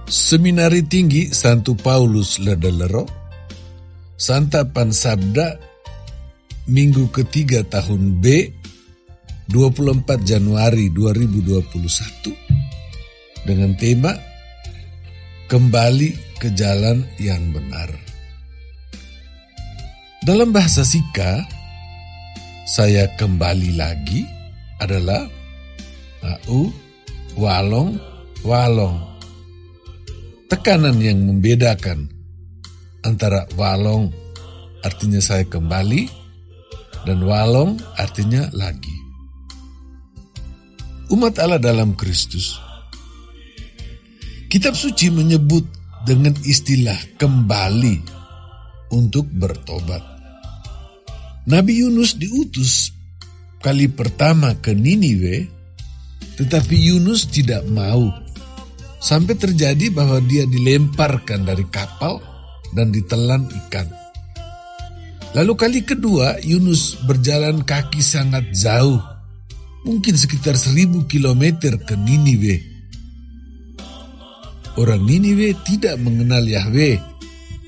Seminari Tinggi Santo Paulus Ledellero, Santapan Sabda, Minggu ketiga tahun B, 24 Januari 2021, dengan tema Kembali ke Jalan yang Benar. Dalam bahasa Sika, saya kembali lagi adalah walong, walong. Tekanan yang membedakan antara walong artinya saya kembali dan walong artinya lagi. Umat Allah dalam Kristus, Kitab Suci menyebut dengan istilah kembali untuk bertobat. Nabi Yunus diutus kali pertama ke Niniwe, tetapi Yunus tidak mau. Sampai terjadi bahwa dia dilemparkan dari kapal dan ditelan ikan. Lalu kali kedua Yunus berjalan kaki sangat jauh, mungkin sekitar 1000 kilometer ke Niniwe. Orang Niniwe tidak mengenal Yahweh,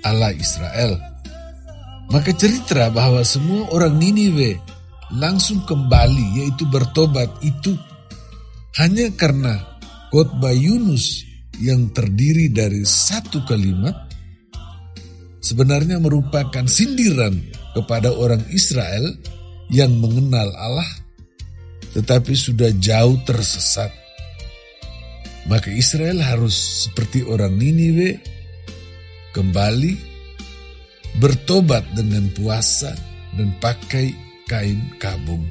Allah Israel. Maka cerita bahwa semua orang Niniwe langsung kembali, yaitu bertobat, itu hanya karena khotbah Yunus yang terdiri dari satu kalimat sebenarnya merupakan sindiran kepada orang Israel yang mengenal Allah tetapi sudah jauh tersesat. Maka Israel harus seperti orang Niniwe kembali bertobat dengan puasa dan pakai kain kabung.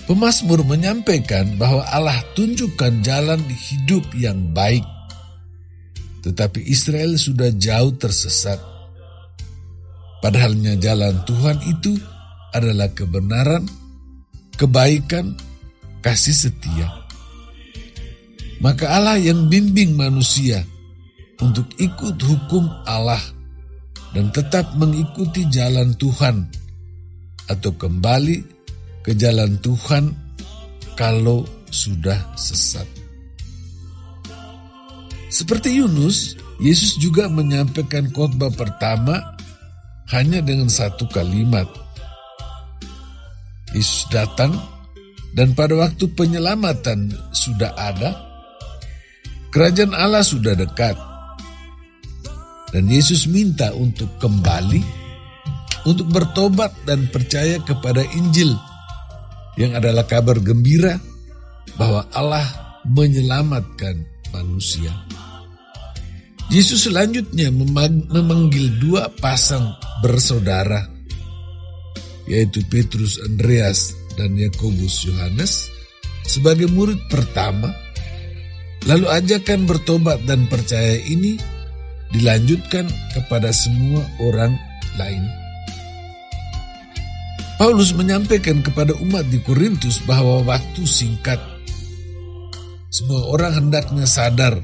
Pemazmur menyampaikan bahwa Allah tunjukkan jalan hidup yang baik, tetapi Israel sudah jauh tersesat. Padahalnya jalan Tuhan itu adalah kebenaran, kebaikan, kasih setia. Maka Allah yang bimbing manusia untuk ikut hukum Allah dan tetap mengikuti jalan Tuhan atau kembali ke jalan Tuhan kalau sudah sesat. Seperti Yunus, Yesus juga menyampaikan khotbah pertama hanya dengan satu kalimat. Yesus datang dan pada waktu penyelamatan sudah ada, kerajaan Allah sudah dekat. Dan Yesus minta untuk kembali, untuk bertobat dan percaya kepada Injil, yang adalah kabar gembira bahwa Allah menyelamatkan manusia. Yesus selanjutnya memanggil dua pasang bersaudara, yaitu Petrus, Andreas, dan Yakobus, Yohanes, sebagai murid pertama. Lalu ajakan bertobat dan percaya ini dilanjutkan kepada semua orang lain. Paulus menyampaikan kepada umat di Korintus bahwa waktu singkat. Semua orang hendaknya sadar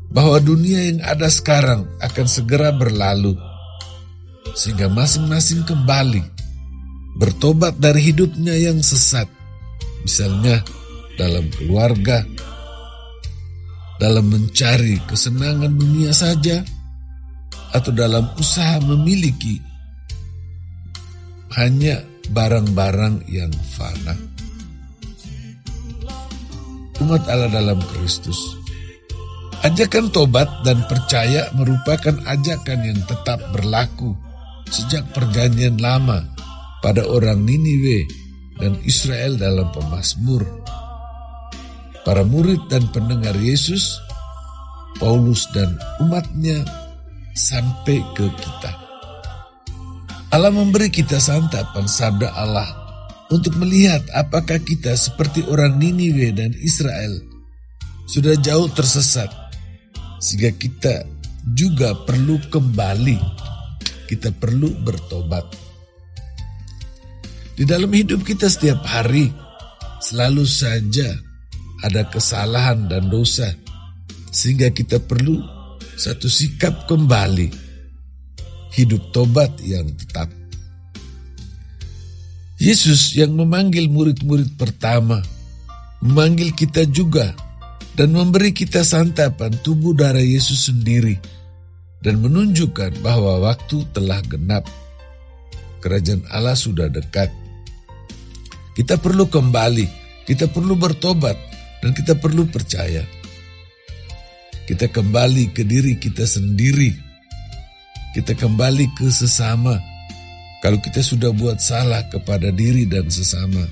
bahwa dunia yang ada sekarang akan segera berlalu, sehingga masing-masing kembali bertobat dari hidupnya yang sesat, misalnya dalam keluarga, dalam mencari kesenangan dunia saja, atau dalam usaha memiliki hanya barang-barang yang fana. Umat Allah dalam Kristus, ajakan tobat dan percaya merupakan ajakan yang tetap berlaku sejak perjanjian lama pada orang Niniwe dan Israel dalam Pemazmur. Para murid dan pendengar Yesus, Paulus dan umatnya sampai ke kita. Allah memberi kita santapan sabda Allah untuk melihat apakah kita seperti orang Niniwe dan Israel sudah jauh tersesat, sehingga kita juga perlu kembali, kita perlu bertobat. Di dalam hidup kita setiap hari selalu saja ada kesalahan dan dosa, sehingga kita perlu satu sikap kembali, hidup tobat yang tetap. Yesus yang memanggil murid-murid pertama, memanggil kita juga dan memberi kita santapan tubuh darah Yesus sendiri dan menunjukkan bahwa waktu telah genap. Kerajaan Allah sudah dekat. Kita perlu kembali, kita perlu bertobat, dan kita perlu percaya. Kita kembali ke diri kita sendiri. Kita kembali ke sesama. Kalau kita sudah buat salah kepada diri dan sesama.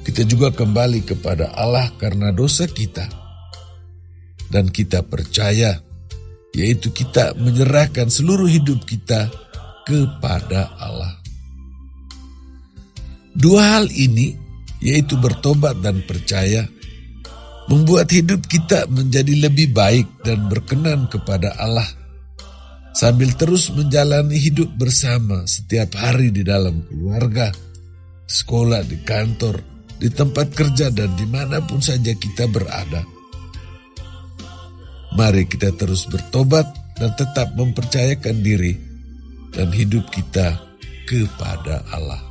Kita juga kembali kepada Allah karena dosa kita. Dan kita percaya, yaitu kita menyerahkan seluruh hidup kita kepada Allah. Dua hal ini, yaitu bertobat dan percaya, membuat hidup kita menjadi lebih baik dan berkenan kepada Allah, sambil terus menjalani hidup bersama setiap hari di dalam keluarga, sekolah, di kantor, di tempat kerja, dan dimanapun saja kita berada. Mari kita terus bertobat dan tetap mempercayakan diri dan hidup kita kepada Allah.